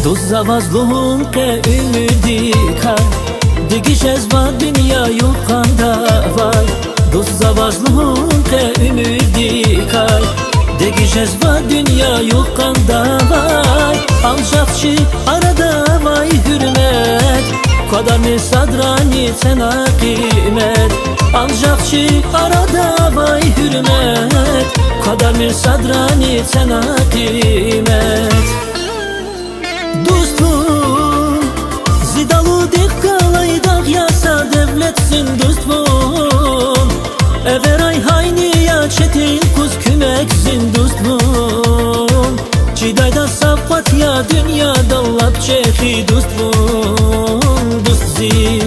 دوست زوازلون که امیدی کن دیگیش از با دنیا یوکاندا وای دوست زوازلون که امیدی کن دیگیش از با دنیا یوکاندا وای ancak çi arada vay hürmet kadar mı sadrani sana kıymet ancak çi arada vay hürmet kadar mı sadrani sana kıymet dostum zidalu dikkalaydak yasa devletsin dostum everay hayni ya çetin kuz kümeksin dostum Çidayda safat ya dünyada lap çehi dostum dostzi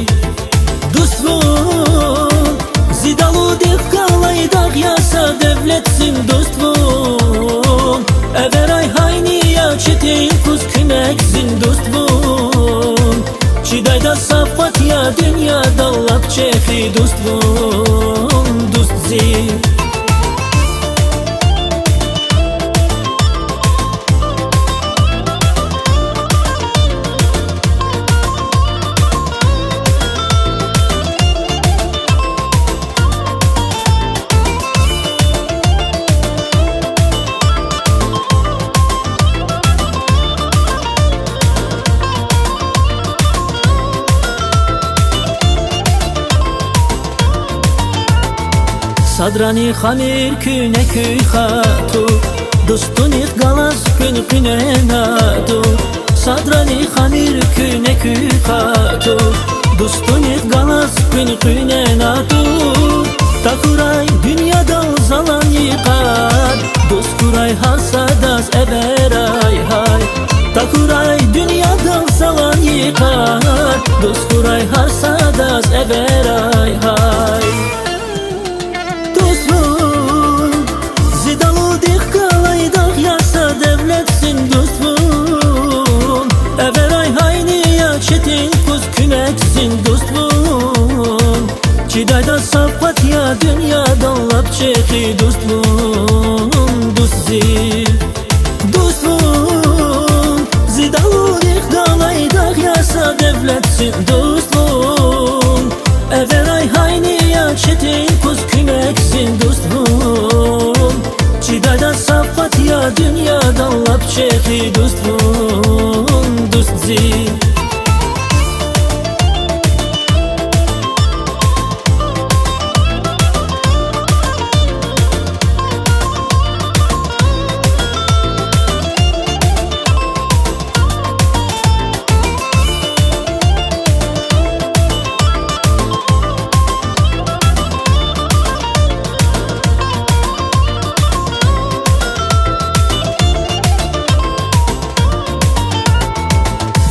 dostum zidalu defkalaydak yasa devletsin dostum everay hayni ya çetin kuz kümeksin dostum Çidayda safat ya dünyada lap çehi dostum dostzi Sadrani khamir küne küy khatu Dostuni galas kün küne natu Sadrani khamir küne küy khatu Dostuni galas kün küne natu Takuray dünyada zalan yıkar Dost kuray hasadas everay hay Takuray dünyada zalan yıkar Dost kuray hasadas everay hay devletsin dostum everay hayni ya çetin kuz kümeksin dostum Çidayda safat ya dünyada lap çehi dostum dostzi dostum zidalu dikdalaydak yasa devletsin dostum everay hayni ya çetin kuz kümeksin dostum Çidayda safat ya dünyada lap çehi dostum dostzi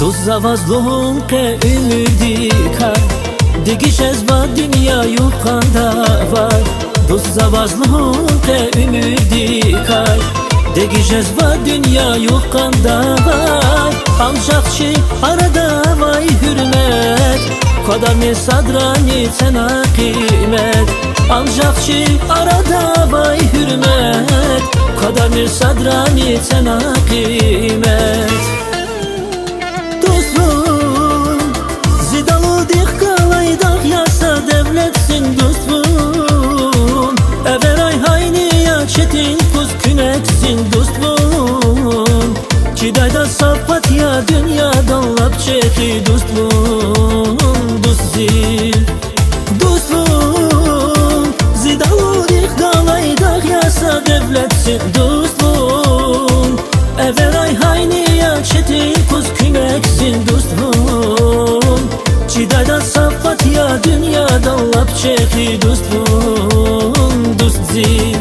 Dost zavazlum ke ümidi kar Digiş ez va dünya yukkanda var Dost zavazlum ke ümidi kar Digiş ez va dünya yukkanda var Ancak çi arada vay hürmet Kadar mı sadrani sana kıymet Ancak çi arada vay hürmet Kadar mı sadrani sana kıymet Zidalu dikkalaydak yasa devletsin dostum everay hayni ya çetin kuz küneksin dostum Çidayda safat ya dünyada lap çehi dostum dostzi dostum zidalu dikkalaydak yasa devletsin dostum everay hayni ya çetin kuz küneksin dostum Çidayda safat ya dünyada lap çehi dostum dostzi